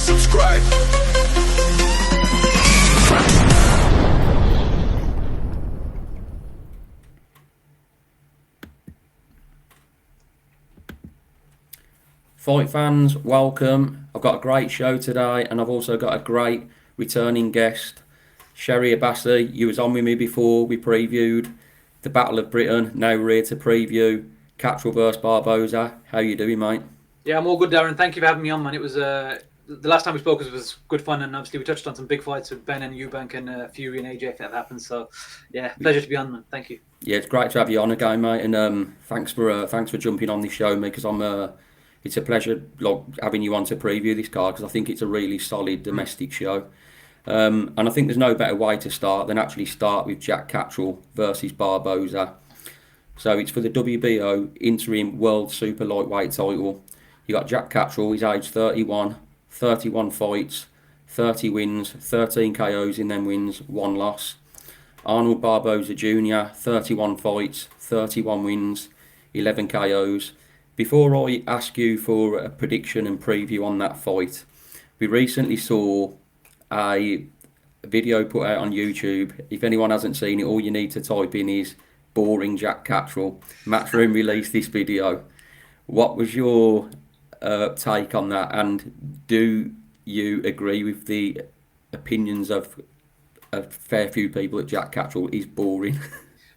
subscribe. Fight fans, welcome. I've got a great show today, and I've also got a great returning guest, Sherry Abassi. You was on with me before. We previewed the Battle of Britain. Now we're here to preview Catterall versus Barboza. How you doing, mate? Yeah, I'm all good, Darren. Thank you for having me on, man. It was the last time we spoke was good fun, and obviously we touched on some big fights with Ben and Eubank and Fury and AJ if that happened. So, yeah, pleasure to be on, man. Thank you. Yeah, it's great to have you on again, mate. And thanks for jumping on this show, mate. Because it's a pleasure having you on to preview this card because I think it's a really solid domestic show. And I think there's no better way to start than actually start with Jack Catterall versus Barboza. So it's for the WBO interim world super lightweight title. You got Jack Catterall, he's aged 31, 31 fights, 30 wins, 13 KOs in them wins, 1 loss. Arnold Barboza Jr., 31 fights, 31 wins, 11 KOs. Before I ask you for a prediction and preview on that fight, we recently saw a video put out on YouTube. If anyone hasn't seen it, all you need to type in is boring Jack Catterall. Matchroom released this video. What was your take on that, and do you agree with the opinions of a fair few people that Jack Catterall is boring?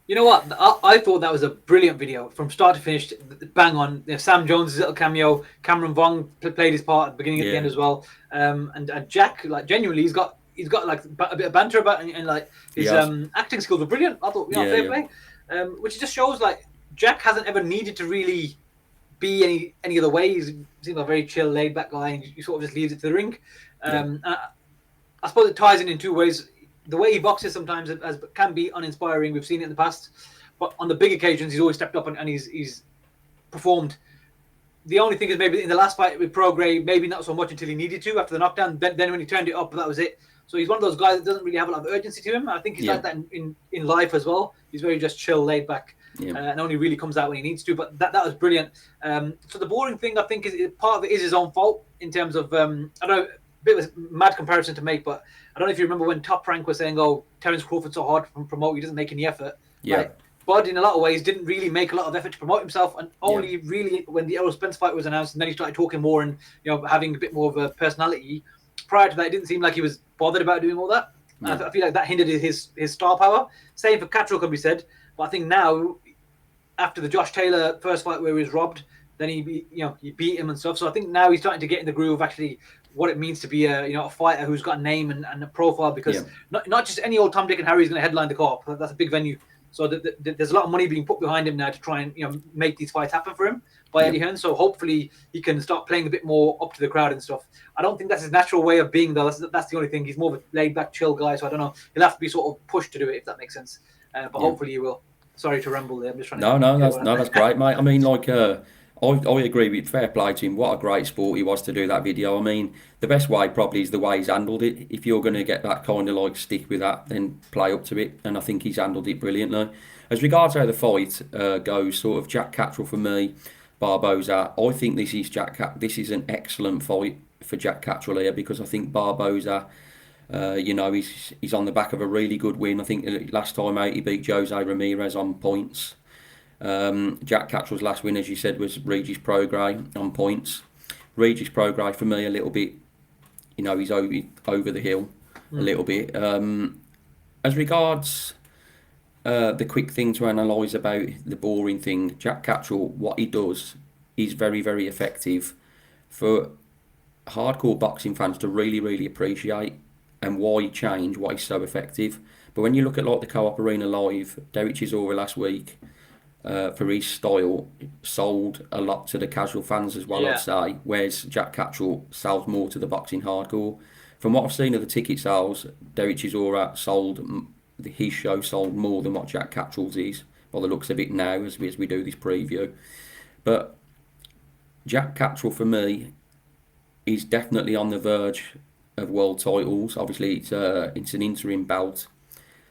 You know what? I thought that was a brilliant video from start to finish. Bang on. Sam Jones' little cameo. Cameron Vong played his part at the beginning, at the end as well. And Jack, like, genuinely, he's got like a bit of banter about and like his acting skills were brilliant. I thought, fair play. Which just shows like Jack hasn't ever needed to really be any other way. He seems like a very chill, laid back guy, and he sort of just leaves it to the ring. I suppose it ties in two ways. The way he boxes sometimes can be uninspiring. We've seen it in the past, but on the big occasions, he's always stepped up and he's performed. The only thing is maybe in the last fight with Pro Grey, maybe not so much until he needed to after the knockdown. Then when he turned it up, that was it. So he's one of those guys that doesn't really have a lot of urgency to him. I think he's like that in life as well. He's very just chill, laid back, and only really comes out when he needs to. But that was brilliant. So the boring thing, I think, is part of it is his own fault in terms of I don't know, a bit of a mad comparison to make, but I don't know if you remember when Top Rank was saying, "Oh, Terence Crawford's so hard to promote, he doesn't make any effort." Yeah. Right? Bud, in a lot of ways, didn't really make a lot of effort to promote himself, and only really when the Errol Spence fight was announced, and then he started talking more and having a bit more of a personality. Prior to that, it didn't seem like he was bothered about doing all that. I feel like that hindered his star power. Same for Catterall can be said, but I think now, after the Josh Taylor first fight where he was robbed, then he beat him and stuff. So I think now he's starting to get in the groove of actually what it means to be a fighter who's got a name and a profile, because not just any old Tom, Dick and Harry is going to headline the co-op. That's a big venue. So there's a lot of money being put behind him now to try and make these fights happen for him by Eddie Hearn. So hopefully he can start playing a bit more up to the crowd and stuff. I don't think that's his natural way of being, though. That's the only thing. He's more of a laid-back, chill guy. So I don't know. He'll have to be sort of pushed to do it, if that makes sense. But hopefully he will. Sorry to ramble there. I'm just trying to... That's great, mate. I mean, like, I agree with fair play to him. What a great sport he was to do that video. I mean, the best way probably is the way he's handled it. If you're going to get that kind of like stick with that, then play up to it. And I think he's handled it brilliantly. As regards how the fight goes, sort of Jack Catterall for me, Barboza. I think this is an excellent fight for Jack Catterall here, because I think Barboza, he's on the back of a really good win. I think last time out he beat Jose Ramirez on points. Jack Catterall's last win, as you said, was Regis Prograis on points. Regis Prograis for me a little bit, he's over the hill a little bit. As regards the quick thing to analyse about the boring thing, Jack Catterall, what he does is very, very effective for hardcore boxing fans to really, really appreciate, and why change, why he's so effective. But when you look at like the Co-op Arena Live, Derek Chisora last week, for his style, sold a lot to the casual fans as well, I'd say, whereas Jack Catterall sells more to the boxing hardcore. From what I've seen of the ticket sales, Derek Chisora his show sold more than what Jack Catterall's is, by the looks of it now, as we do this preview. But Jack Catterall, for me, is definitely on the verge of world titles. Obviously, it's an interim belt.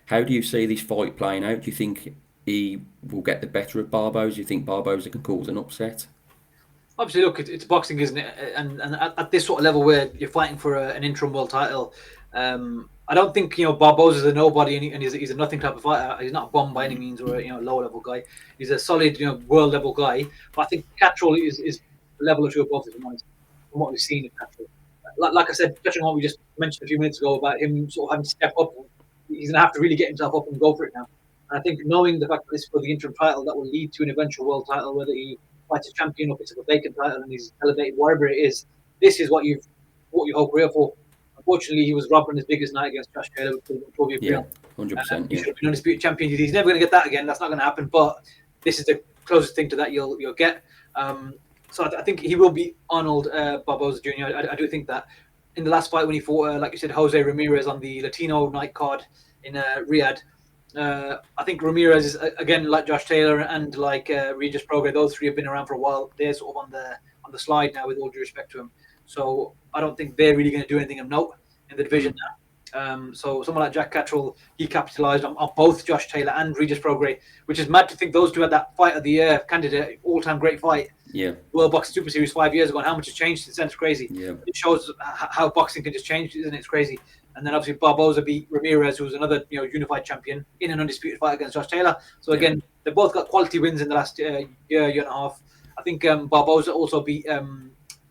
How do you see this fight playing out? Do you think he will get the better of Barboza? Do you think Barboza can cause an upset? Obviously, look, it's boxing, isn't it? And at this sort of level where you're fighting for an interim world title, I don't think Barboza's a nobody and he's a nothing type of fighter. He's not a bomb by any means or a lower level guy. He's a solid world level guy. But I think Catterall is a level or two above, if I'm honest, from what we've seen of Catterall. Like I said, touching on what we just mentioned a few minutes ago about him sort of having to step up, he's going to have to really get himself up and go for it now. And I think knowing the fact that this is for the interim title, that will lead to an eventual world title, whether he fights a champion or picks up a vacant title and he's elevated, wherever it is. This is what you've fought your whole career for. Unfortunately, he was robbed on his biggest night against Josh Taylor, which we'll probably agree Yeah, on. 100%. He Yeah, should have been undisputed champion. He's never going to get that again. That's not going to happen. But this is the closest thing to that you'll get. So I think he will be Arnold Barboza Jr. I do think that in the last fight when he fought, like you said, Jose Ramirez on the Latino night card in Riyadh. I think Ramirez is again like Josh Taylor and like Regis Prograis. Those three have been around for a while. They're sort of on the slide now, with all due respect to him. So I don't think they're really going to do anything of note in the division now. So someone like Jack Catterall, he capitalised on both Josh Taylor and Regis Prograis, which is mad to think those two had that fight of the year candidate, all-time great fight. yeah, World Boxing Super Series 5 years ago, and how much has changed since then. It's crazy. yeah, It shows how boxing can just change, isn't it? It's crazy. And then obviously Barboza beat Ramirez, who was another unified champion in an undisputed fight against Josh Taylor. So again, they both got quality wins in the last year and a half. I think Barboza also beat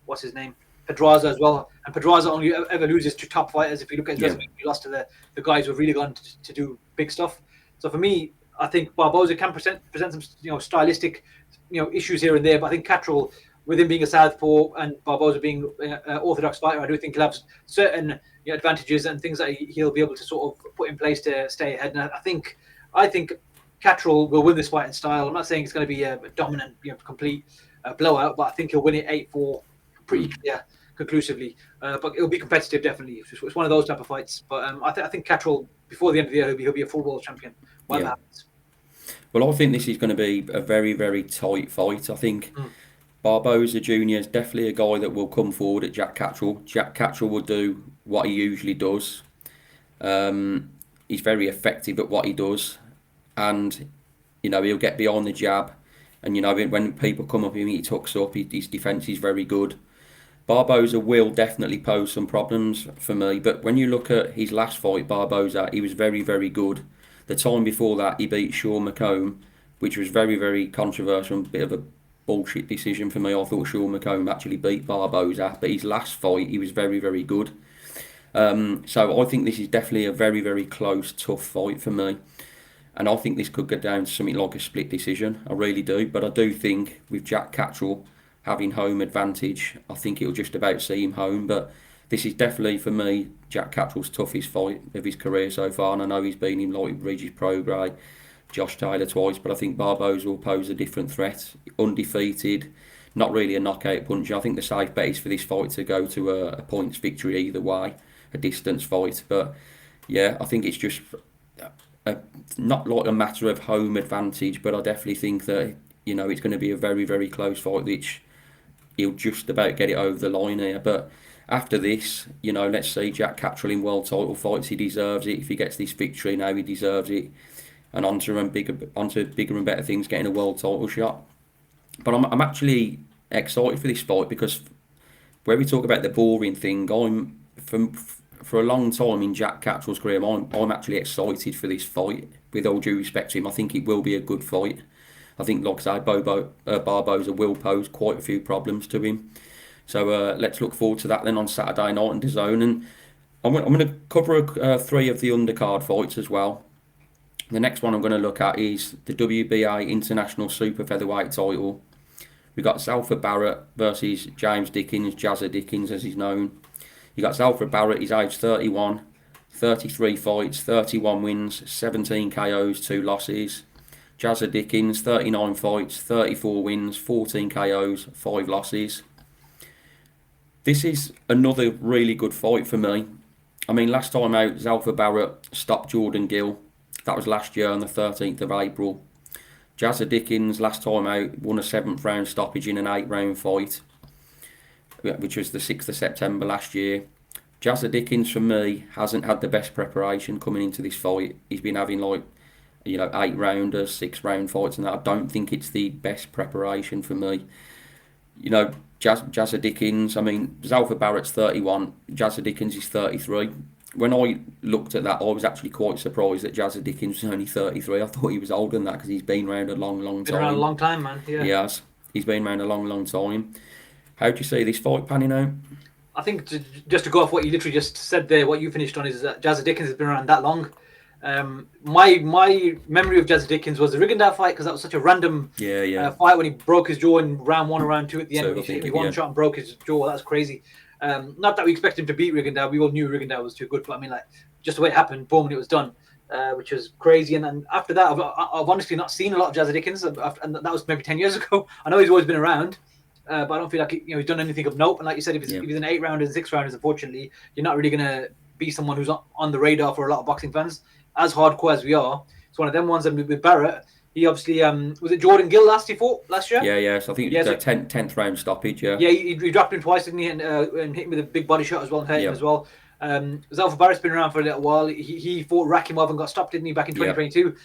what's his name, Pedraza as well. And Pedraza only ever loses to top fighters. If you look at his resume, he lost to the guys who have really gone to do big stuff. So for me, I think Barboza can present some stylistic issues here and there, but I think Catterall, with him being a southpaw and Barboza being an orthodox fighter, I do think he'll have certain advantages and things that he'll be able to sort of put in place to stay ahead. And I think Catterall will win this fight in style. I'm not saying it's going to be a dominant, complete blowout, but I think he'll win it 8-4 pretty conclusively. But it'll be competitive, definitely. It's one of those type of fights. But I think Catterall, before the end of the year, he'll be a full world champion. Whatever happens. Well, I think this is going to be a very, very tight fight. I think Barboza Jr. is definitely a guy that will come forward at Jack Catterall. Jack Catterall will do what he usually does. He's very effective at what he does. And, he'll get behind the jab. And, when people come up, he tucks up, his defence is very good. Barboza will definitely pose some problems for me. But when you look at his last fight, Barboza, he was very, very good. The time before that, he beat Sean McComb, which was very, very controversial, a bit of a bullshit decision for me. I thought Sean McComb actually beat Barboza, but his last fight, he was very, very good. So I think this is definitely a very, very close, tough fight for me. And I think this could go down to something like a split decision. I really do. But I do think with Jack Catterall having home advantage, I think it'll just about see him home. But this is definitely, for me, Jack Catterall's toughest fight of his career so far. And I know he's been in like Regis Prograis, Josh Taylor twice, but I think Barboza will pose a different threat. Undefeated, not really a knockout puncher. I think the safe bet is for this fight to go to a points victory either way, a distance fight. But yeah, I think it's just not like a matter of home advantage, but I definitely think that it's going to be a very, very close fight, which he'll just about get it over the line here. But after this, let's see Jack Catterall in world title fights. He deserves it. If he gets this victory now, he deserves it. And onto bigger and better things, getting a world title shot. But I'm actually excited for this fight because where we talk about the boring thing, for a long time in Jack Catterall's career, I'm actually excited for this fight. With all due respect to him, I think it will be a good fight. I think, like I say, Barboza will pose quite a few problems to him. So let's look forward to that then on Saturday night in DAZN. And I'm going to cover 3 of the undercard fights as well. The next one I'm going to look at is the WBA International Super Featherweight title. We've got Zalfa Barrett versus James Dickens, Jazza Dickens as he's known. You got Zalfa Barrett, he's aged 31, 33 fights, 31 wins, 17 KOs, 2 losses. Jazza Dickens, 39 fights, 34 wins, 14 KOs, 5 losses. This is another really good fight for me. I mean, last time out, Zalfa Barrett stopped Jordan Gill. That was last year on the 13th of April. Jazza Dickens, last time out, won a 7th round stoppage in an 8-round fight, which was the 6th of September last year. Jazza Dickens, for me, hasn't had the best preparation coming into this fight. He's been having 8-rounders, 6-round fights and that. I don't think it's the best preparation for me. you know, Jazza Dickens. I mean, Zalfa Barrett's 31, Jazza Dickens is 33. When I looked at that, I was actually quite surprised that Jazza Dickens was only 33. I thought he was older than that because he's been around a long, long Been around a time. long time, man. He Yeah. has. He's been around a long, long time. How do you see this fight panning out? I think just to go off what you literally just said there, what you finished on is that Jazza Dickens has been around that long. My memory of Jazza Dickens was the Rigondeaux fight because that was such a random fight when he broke his jaw in round 1 or round 2 at the end. He one shot and broke his jaw. That was crazy. Not that we expect him to beat Rigondeaux. We all knew Rigondeaux was too good, but I mean, like, just the way it happened, boom, and it was done, which was crazy. And then after that, I've honestly not seen a lot of Jazza Dickens, and that was maybe 10 years ago. I know he's always been around. But I don't feel like he's done anything of note. And like you said, if he's an 8-rounder and 6-rounders, unfortunately, you're not really going to be someone who's on the radar for a lot of boxing fans. As hardcore as we are, it's one of them ones. And with Barrett, he obviously was it Jordan Gill he fought last year? Yeah. So I think it was the 10th round stoppage. Yeah. Yeah, he dropped him twice, didn't he? And hit him with a big body shot as well and hurt him as well. Zalfa Barrett's been around for a little while. He fought Rakimov and got stopped, didn't he, back in 2022?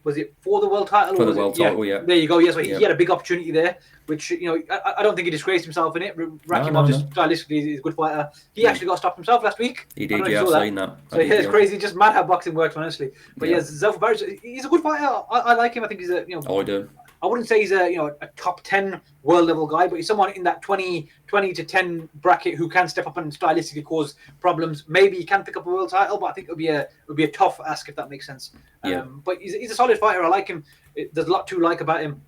Was it for the world title? For the world title, yeah. There you go. Yes, he had a big opportunity there, which I don't think he disgraced himself in it. Rakimov just stylistically is a good fighter. He actually got stopped himself last week. He did, yeah. I've seen that. So it's crazy. Just mad how boxing works, honestly. But Zalfa Barrett, he's a good fighter. I like him. I think he's a I do. I wouldn't say he's a top 10 world level guy, but he's someone in that 20 to 10 bracket who can step up and stylistically cause problems. Maybe he can pick up a world title, but I think it would be a tough ask if that makes sense. But he's a solid fighter. I like him. There's a lot to like about him.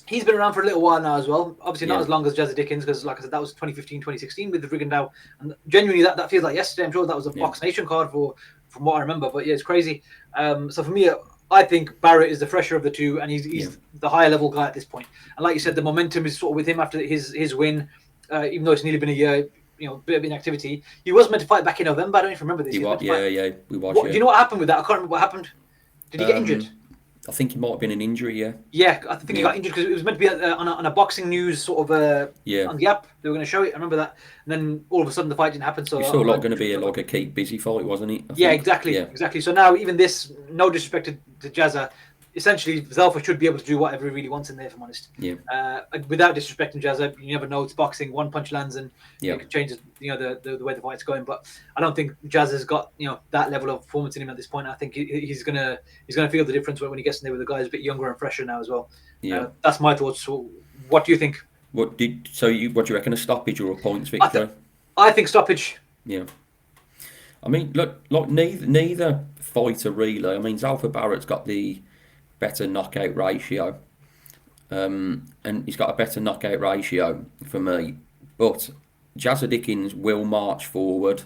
He's been around for a little while now as well. Obviously not as long as Jazza Dickens, because like I said, that was 2015, 2016 with the Rigondeaux. And genuinely that feels like yesterday. I'm sure that was a Box Nation card from what I remember. But yeah, it's crazy. So for me, I think Barrett is the fresher of the two, and he's the higher level guy at this point. And like you said, the momentum is sort of with him after his win, even though it's nearly been a year, bit of inactivity. He was meant to fight back in November. I don't even remember this. We watched. Do you know what happened with that? I can't remember what happened. Did he get injured? I think it might have been an injury, yeah. Yeah, I think he got injured because it was meant to be on a boxing news sort of on the app. They were going to show it. I remember that. And then all of a sudden the fight didn't happen. So it's sort of like going to be like a keep busy fight, wasn't it? Yeah, exactly. So now even this, no disrespect to Jazza, essentially Zalfa should be able to do whatever he really wants in there, if I'm honest. Yeah. Without disrespecting Jazza, you never know. It's boxing. One punch lands and it could change the way the fight's going. But I don't think Jazza's got that level of performance in him at this point. I think he's gonna feel the difference when he gets in there with the guys a bit younger and fresher now as well. Yeah. That's my thoughts. So what do you think? What do you reckon, a stoppage or a points victory? I think stoppage. Yeah. I mean, look, like neither fighter really. I mean, Zalfa Barrett's got the better knockout ratio, and he's got a better knockout ratio for me. But Jazza Dickens will march forward.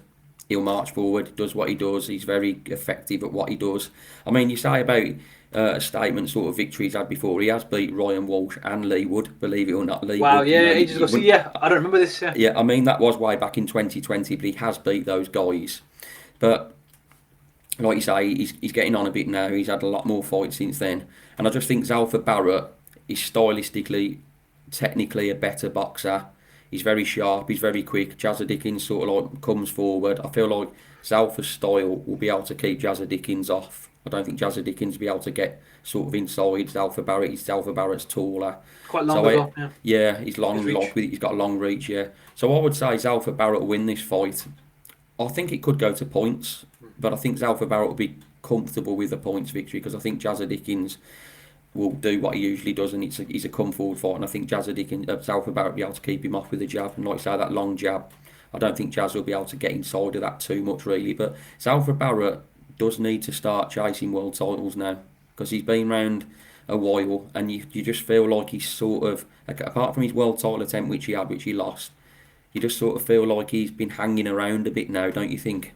He'll march forward, does what he does. He's very effective at what he does. I mean, you say about a statement sort of victory he's had before. He has beat Ryan Walsh and Lee Wood, believe it or not. Lee wow, Wood, ages ago. Yeah, I don't remember this. Yeah, I mean, that was way back in 2020, but he has beat those guys. But like you say, he's getting on a bit now. He's had a lot more fights since then. And I just think Zalfa Barrett is stylistically, technically a better boxer. He's very sharp, he's very quick. Jazza Dickens sort of like comes forward. I feel like Zalfa's style will be able to keep Jazza Dickens off. I don't think Jazza Dickens will be able to get sort of inside Zalfa Barrett. Zalfa Barrett's taller. Quite long yeah, he's long with it. He's got a long reach, yeah. So I would say Zalfa Barrett will win this fight. I think it could go to points, but I think Zalfa Barrett will be comfortable with the points victory because I think Jazza Dickens will do what he usually does, and he's a come forward fight. And I think Zalfa Barrett will be able to keep him off with a jab, and like I say, that long jab. I don't think Jazz will be able to get inside of that too much really. But Zalfa Barrett does need to start chasing world titles now because he's been around a while, and you just feel like he's sort of, like, apart from his world title attempt which he lost, you just sort of feel like he's been hanging around a bit now, don't you think?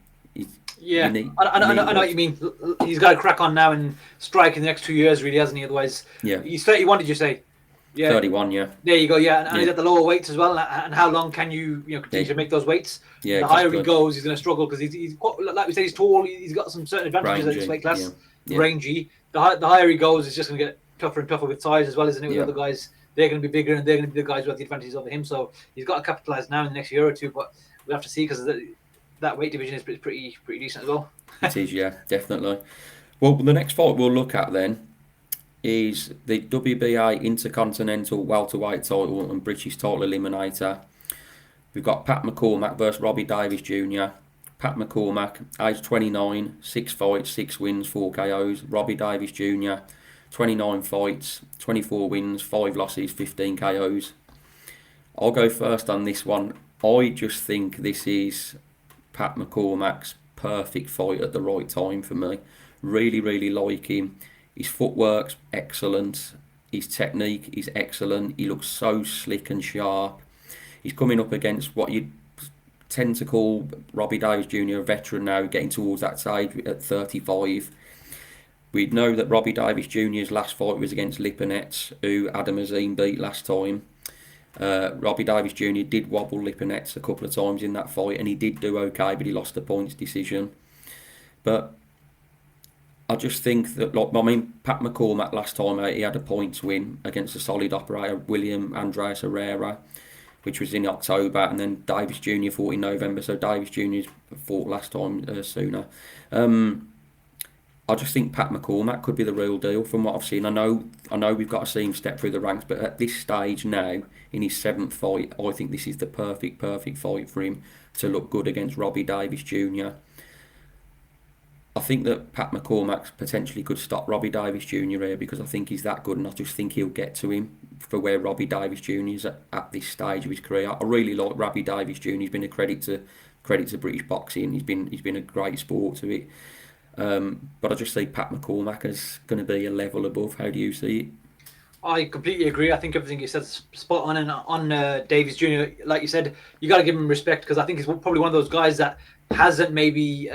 I know what you mean. He's got to crack on now and strike in the next 2 years, really, hasn't he? Otherwise, he's 31. Did you say? Yeah, 31. Yeah. There you go. Yeah, and he's at the lower weights as well. And how long can you continue to make those weights? Yeah, the higher he goes, he's going to struggle because he's quite, like we said, he's tall. He's got some certain advantages at this weight class. Rangy. The higher he goes, it's just going to get tougher and tougher with size as well, isn't it? With other guys, they're going to be bigger, and they're going to be the guys who have the advantages over him. So he's got to capitalise now in the next year or two. But we'll have to see because that weight division is pretty decent as well. It is, yeah, definitely. Well, the next fight we'll look at then is the WBA Intercontinental Welterweight title and British title eliminator. We've got Pat McCormack versus Robbie Davies Jr. Pat McCormack, age 29, 6 fights, 6 wins, 4 KOs. Robbie Davies Jr., 29 fights, 24 wins, 5 losses, 15 KOs. I'll go first on this one. I just think this is Pat McCormack's perfect fight at the right time for me. Really, really like him. His footwork's excellent. His technique is excellent. He looks so slick and sharp. He's coming up against what you tend to call Robbie Davies Jr. a veteran now, getting towards that stage at 35. We know that Robbie Davies Jr.'s last fight was against Lipinets, who Adam Azim beat last time. Robbie Davies Jr. did wobble Lipinets a couple of times in that fight, and he did do okay, but he lost the points decision. But I just think that, Pat McCormack last time out, he had a points win against a solid operator, William Andreas Herrera, which was in October, and then Davies Jr. fought in November, so Davies Jr. fought last time sooner. I just think Pat McCormack could be the real deal from what I've seen. I know we've got to see him step through the ranks, but at this stage now, in his 7th fight, I think this is the perfect fight for him to look good against Robbie Davies Jr. I think that Pat McCormack potentially could stop Robbie Davies Jr. here, because I think he's that good, and I just think he'll get to him for where Robbie Davies Jr. is at this stage of his career. I really like Robbie Davies Jr. He's been a credit to British boxing. He's been a great sport to it. But I just see Pat McCormack as going to be a level above. How do you see it? I completely agree. I think everything you said is spot on. And on Davies Jr., like you said, you got to give him respect, because I think he's probably one of those guys that hasn't maybe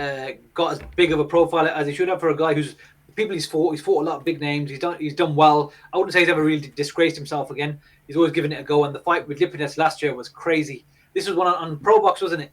got as big of a profile as he should have for a guy who's people he's fought. He's fought a lot of big names. He's done well. I wouldn't say he's ever really disgraced himself again. He's always given it a go. And the fight with Lipinets last year was crazy. This was one on Pro Box, wasn't it?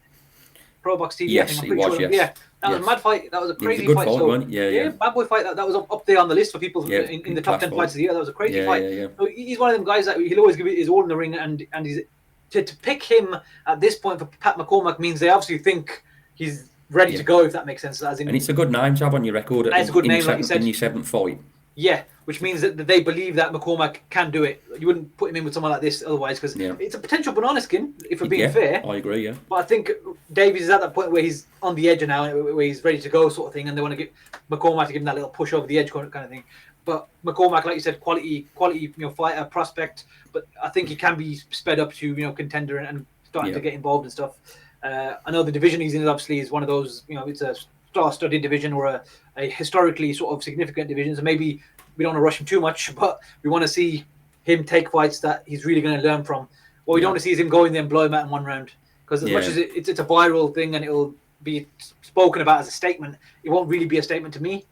Pro Box TV. Yes, it was. Yes. Yeah, that was a mad fight. That was a crazy good fight. fight, So, wasn't it? Yeah. bad boy fight. That was up there on the list for people in the top 10 fights of the year. That was a crazy fight. Yeah. So he's one of them guys that he'll always give it his all in the ring, and he's to pick him at this point for Pat McCormack means they obviously think he's ready to go, if that makes sense. And it's a good name to have on your record. It's a good name, like you said, in your 7th fight. Yeah, which means that they believe that McCormack can do it. You wouldn't put him in with someone like this otherwise, because it's a potential banana skin, if we're being fair. I agree, yeah. But I think Davies is at that point where he's on the edge now, where he's ready to go, sort of thing, and they want to get McCormack to give him that little push over the edge kind of thing. But McCormack, like you said, quality, fighter, prospect. But I think he can be sped up to contender and starting to get involved and stuff. I know the division he's in obviously is one of those. It's a star-studded division, or a historically sort of significant division. So maybe we don't want to rush him too much, but we want to see him take fights that he's really going to learn from. What we don't want to see is him go in there and blow him out in one round. Because as much as it's a viral thing and it'll be spoken about as a statement, it won't really be a statement to me.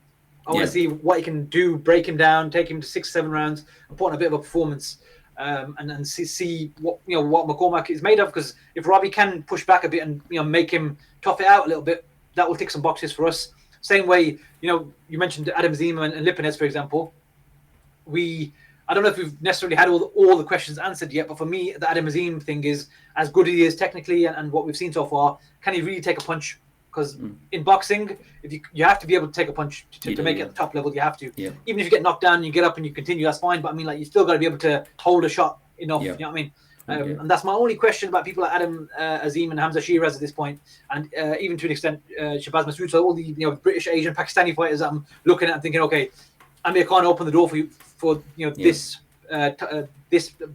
I want to see what he can do, break him down, take him to 6-7 rounds, and put on a bit of a performance, and see what McCormack is made of. Because if Robbie can push back a bit and make him tough it out a little bit, that will tick some boxes for us. Same way, you mentioned Adam Zima and Lipinets, for example. I don't know if we've necessarily had all the questions answered yet, but for me, the Adam Azim thing is, as good as he is technically and what we've seen so far, can he really take a punch? Because in boxing, if you have to be able to take a punch to make it at the top level, you have to. Yeah. Even if you get knocked down, you get up and you continue, that's fine. But I mean, you still got to be able to hold a shot enough. You know what I mean? And that's my only question about people like Adam Azim and Hamza Shiraz at this point, and even to an extent Shabazz Masood. So all the British, Asian, Pakistani fighters that I'm looking at and thinking, okay, Amir Khan opened the door for you for this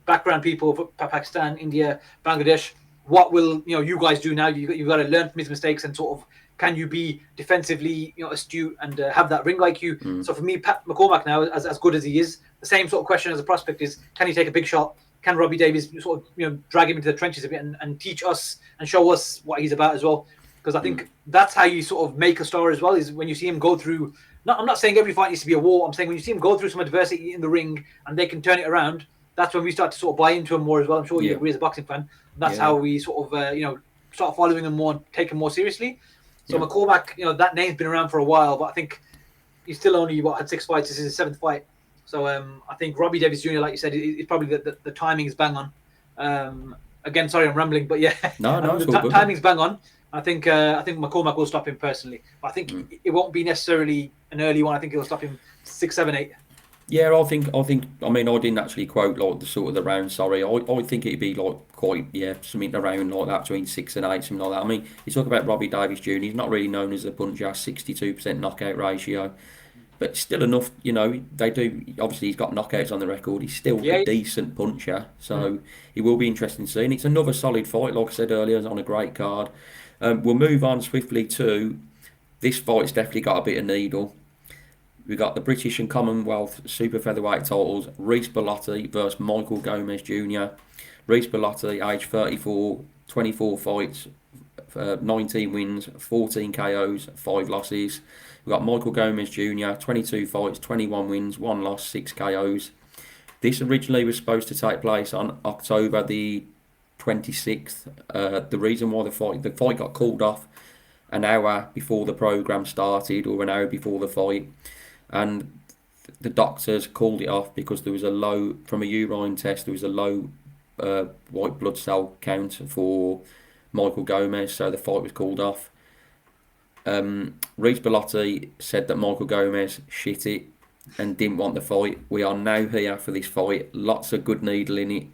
background people for Pakistan, India, Bangladesh. What will you guys do now? You've got to learn from his mistakes and sort of can you be defensively astute and have that ring IQ. So for me, Pat McCormack now, as good as he is, the same sort of question as a prospect is, can he take a big shot? Can Robbie Davies sort of drag him into the trenches a bit and teach us and show us what he's about as well? Because I think that's how you sort of make a star as well, is when you see him go through. I'm not saying every fight needs to be a war. I'm saying when you see him go through some adversity in the ring and they can turn it around, that's when we start to sort of buy into him more as well. I'm sure you agree as a boxing fan. That's how we sort of start following him more and take him more seriously. So McCormack, that name's been around for a while, but I think he's still only had 6 fights. This is his 7th fight. So I think Robbie Davies Jr., like you said, is probably the timing is bang on. Again, sorry, I'm rambling, but no, the timing's bang on. I think McCormack will stop him personally, but I think it won't be necessarily an early one. I think he'll stop him 6, 7, 8. Yeah, I think. I mean, I didn't actually quote like the sort of the round. Sorry, I think it'd be like quite something around like that between 6 and 8, something like that. I mean, you talk about Robbie Davies Jr. He's not really known as a puncher, 62% knockout ratio, but still enough. They do. Obviously, he's got knockouts on the record. He's still a Yeah. decent puncher, Mm. so it will be interesting to see. And it's another solid fight, like I said earlier, on a great card. We'll move on swiftly to this fight's definitely got a bit of needle. We got the British and Commonwealth super featherweight titles. Reece Bellotti versus Michael Gomez Jr. Reece Bellotti, age 34, 24 fights, 19 wins, 14 KOs, 5 losses. We've got Michael Gomez Jr., 22 fights, 21 wins, 1 loss, 6 KOs. This originally was supposed to take place on October the 26th. The reason why the fight got called off an hour before the programme started, or an hour before the fight, and the doctors called it off because there was a low, from a urine test, there was a low white blood cell count for Michael Gomez, so the fight was called off. Reece Bellotti said that Michael Gomez shit it and didn't want the fight. We are now here for this fight. Lots of good needle in it.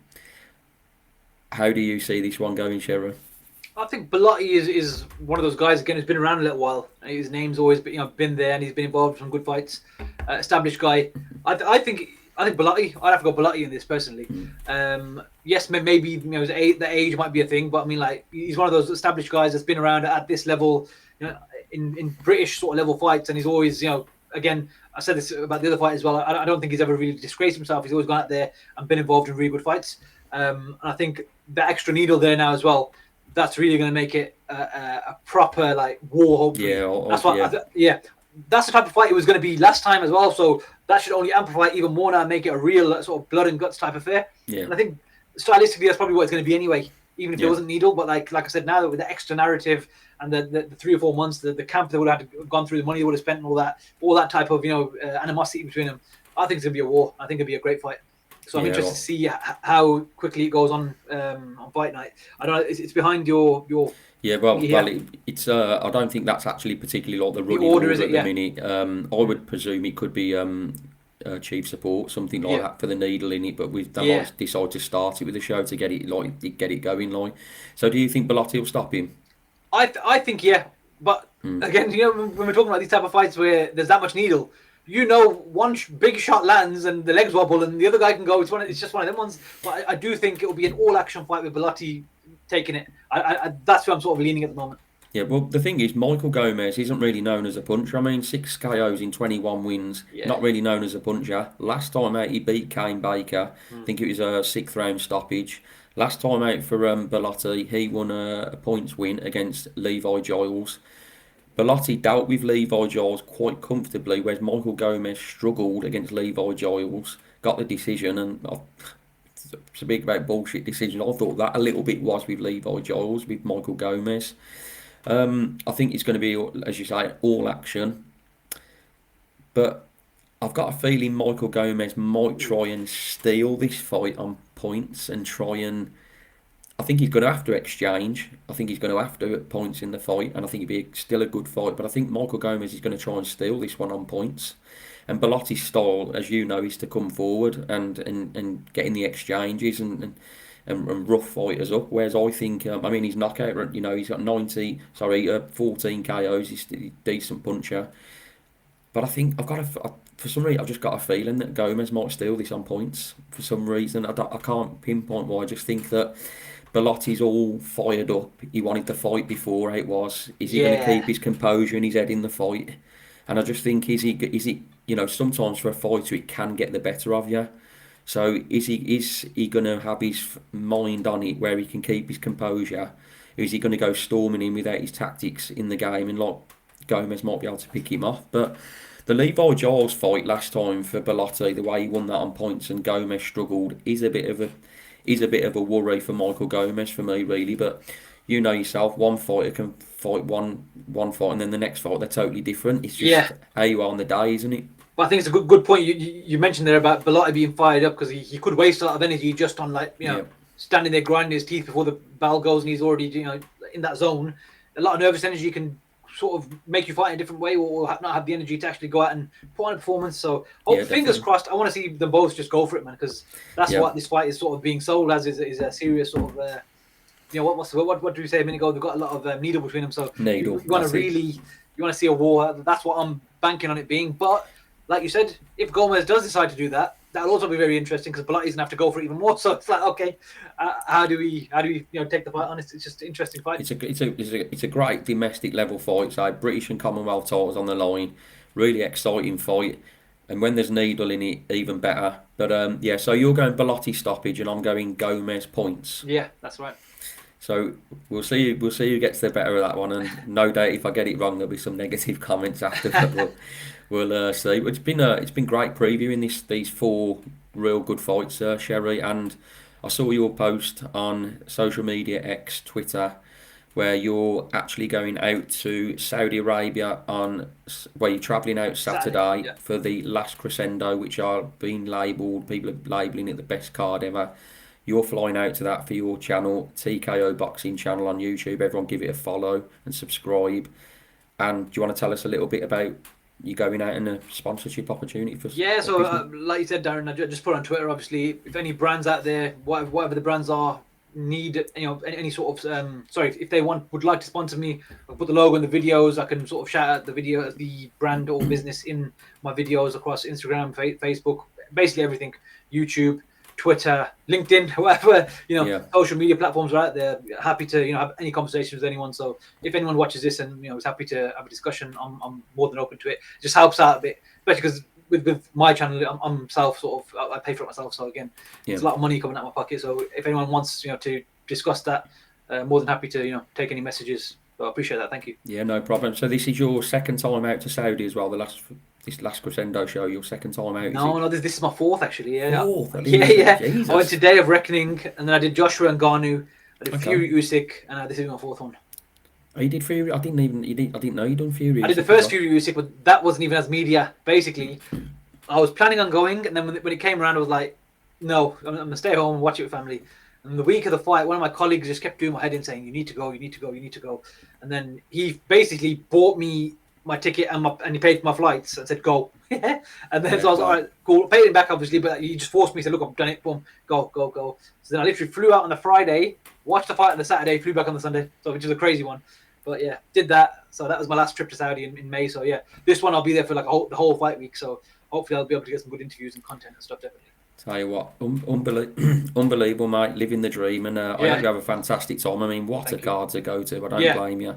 How do you see this one going, Sharon? I think Bellotti is one of those guys again who's been around a little while. His name's always been there, and he's been involved in some good fights. Established guy. I think Bellotti. I'd have to go Bellotti in this personally. Yes, maybe the age might be a thing, but I mean, like, he's one of those established guys that's been around at this level, in British sort of level fights, and he's always again. I said this about the other fight as well. I don't think he's ever really disgraced himself. He's always gone out there and been involved in really good fights. And I think the extra needle there now as well, that's really going to make it a proper like war. Hopefully, that's what. Yeah, that's the type of fight it was going to be last time as well. So that should only amplify it even more now and make it a real sort of blood and guts type affair. Yeah. And I think stylistically that's probably what it's going to be anyway. Even if it Yeah. wasn't needle, but like I said, now with the extra narrative and the 3 or 4 months, the camp they would have gone through, the money they would have spent, and all that type of animosity between them, I think it's going to be a war. I think it'll be a great fight. So I'm interested to see how quickly it goes on fight night. I don't know. It's behind your. Yeah, it's. I don't think that's actually particularly like the running order, order is it? at the Yeah. minute. I would presume it could be chief support, something like that for the needle in it. But they might decide to start it with the show to get it going. Like, so do you think Bellotti will stop him? I think yeah, but again, when we're talking about these type of fights where there's that much needle, one big shot lands and the legs wobble and the other guy can go. It's just one of them ones. But I do think it will be an all-action fight with Bellotti taking it. That's where I'm sort of leaning at the moment. Yeah, well, the thing is, Michael Gomez isn't really known as a puncher. I mean, 6 KOs in 21 wins, not really known as a puncher. Last time out, he beat Kane Baker. I think it was a 6th round stoppage. Last time out for Bellotti, he won a points win against Levi Giles. Bellotti dealt with Levi Giles quite comfortably, whereas Michael Gomez struggled against Levi Giles, got the decision, and speak about bullshit decision, I thought that a little bit was with Levi Giles, with Michael Gomez. I think it's going to be, as you say, all action. But I've got a feeling Michael Gomez might try and steal this fight on points and try and. I think he's going to have to exchange. I think he's going to have to at points in the fight, and I think it'd be still a good fight. But I think Michael Gomez is going to try and steal this one on points. And Bellotti's style, as you know, is to come forward and get in the exchanges and rough fighters up. Whereas I think, I mean, his knockout, he's got 14 KOs. He's a decent puncher. But I think for some reason, I've just got a feeling that Gomez might steal this on points for some reason. I can't pinpoint why. I just think that Bellotti's all fired up. He wanted to fight before how it was. Is he going to keep his composure and his head in the fight? And I just think, is he? Sometimes for a fighter, it can get the better of you. So is he going to have his mind on it where he can keep his composure? Or is he going to go storming in without his tactics in the game? And like Gomez might be able to pick him off. But the Levi Giles fight last time for Bellotti, the way he won that on points and Gomez struggled, is a bit of a worry for Michael Gomez for me, really. But you know yourself, one fighter can fight one fight and then the next fight they're totally different. It's just how you are on the day, isn't it? But I think it's a good point you mentioned there about Bellotti being fired up because he could waste a lot of energy just on standing there grinding his teeth before the bell goes and he's already in that zone. A lot of nervous energy can sort of make you fight in a different way, or not have the energy to actually go out and put on a performance. So, Yeah, fingers definitely. crossed. I want to see them both just go for it, man, because that's Yeah, what this fight is sort of being sold as, is a serious sort of. What do you say a minute ago? They've got a lot of needle between them, so needle. you want to That's it. see a war. That's what I'm banking on it being. But like you said, if Gomez does decide to do that, that'll also be very interesting because Pilates gonna have to go for it even more. So it's like, okay, how do we take the fight on? It's just an interesting fight. It's a great domestic level fight. So British and Commonwealth titles on the line. Really exciting fight. And when there's needle in it, even better. But yeah, so you're going Bellotti stoppage, and I'm going Gomez points. Yeah, that's right. So we'll see. We'll see who gets the better of that one, and no doubt if I get it wrong, there'll be some negative comments after. But we'll see. It's been great previewing these four real good fights, Sherry. And I saw your post on social media, X, Twitter, where you're actually going out to Saudi Arabia where you're travelling out Saturday Yeah. for the last crescendo, which are being labelled. People are labelling it the best card ever. You're flying out to that for your channel, TKO Boxing channel on YouTube. Everyone give it a follow and subscribe. And do you want to tell us a little bit about you going out and a sponsorship opportunity for? Yeah, for so business? like you said, Darren, I just put on Twitter. Obviously, if any brands out there, whatever the brands are, need any sort of if they would like to sponsor me, I'll put the logo in the videos. I can sort of shout out the brand or business in my videos across Instagram, Facebook, basically everything, YouTube, Twitter, LinkedIn, whatever Yeah. social media platforms are out there. Happy to have any conversations with anyone. So if anyone watches this and is happy to have a discussion, I'm more than open to it. It just helps out a bit, especially because with my channel, I'm self sort of I pay for it myself. So again, Yeah. it's a lot of money coming out of my pocket. So if anyone wants to discuss that, more than happy to take any messages. So I appreciate that. Thank you. Yeah, no problem. So this is your second time out to Saudi as well. This last crescendo show, your second time out. Is it? No, this is my fourth actually. Yeah, Fourth? yeah. Jesus. I went to Day of Reckoning, and then I did Joshua and Garnu. I did Okay. Fury Usyk, and this is my fourth one. Oh, you did Fury? I didn't know you done Fury. I did the first Fury Usyk, but that wasn't even as media. Basically, I was planning on going, and then when it came around, I was like, no, I'm gonna stay home and watch it with family. And the week of the fight, one of my colleagues just kept doing my head in, saying, "You need to go, you need to go, you need to go." And then he basically bought me my ticket and he paid for my flights and said, "Go." And then so I was like, "All right, cool." Paid him back obviously, but he just forced me. He said, "Look, I've done it. Boom, go, go, go." So then I literally flew out on the Friday, watched the fight on the Saturday, flew back on the Sunday. So which is a crazy one. But yeah, did that. So that was my last trip to Saudi in May. So yeah, this one I'll be there for like the whole fight week. So hopefully I'll be able to get some good interviews and content and stuff. Definitely. Tell you what, unbelievable, mate. Living the dream, and I hope you have a fantastic time. I mean, what Thank a you. card to go to. I don't blame you.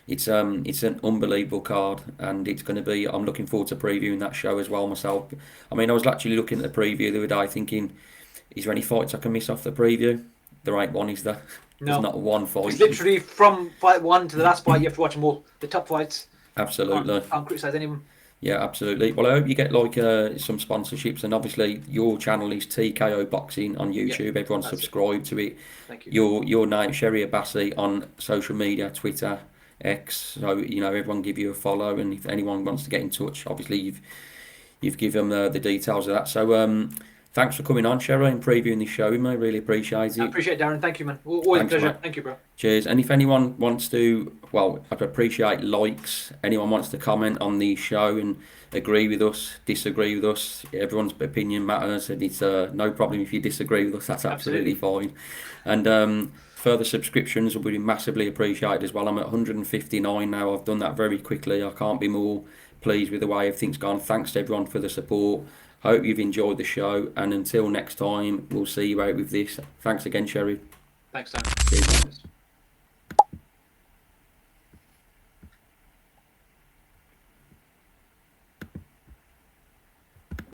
It's an unbelievable card, and it's going to be. I'm looking forward to previewing that show as well myself. I mean, I was actually looking at the preview the other day, thinking, is there any fights I can miss off the preview? There ain't one, is there? No. There's not one fight. It's literally from fight one to the last fight. You have to watch them all. The top fights. Absolutely. Can't criticize any of them. Yeah, absolutely. Well, I hope you get some sponsorships, and obviously your channel is TKO Boxing on YouTube. Everyone subscribe to it. Thank you. Your name, Sherry Abbasi, on social media, Twitter, X. So everyone give you a follow, and if anyone wants to get in touch, obviously you've given them the details of that. So thanks for coming on, Sherry, and previewing this show with me. Really appreciate it. I appreciate it, Darren. Thank you, man. Always Thanks, a pleasure. mate. Thank you, bro. Cheers. And if anyone wants to, well, I'd appreciate likes. Anyone wants to comment on the show and agree with us, disagree with us, everyone's opinion matters, and it's no problem if you disagree with us. That's absolutely fine. And further subscriptions will be massively appreciated as well. I'm at 159 now. I've done that very quickly. I can't be more pleased with the way everything's gone. Thanks to everyone for the support. Hope you've enjoyed the show, and until next time, we'll see you out with this. Thanks again, Sherry. Thanks, Darren. Cheers.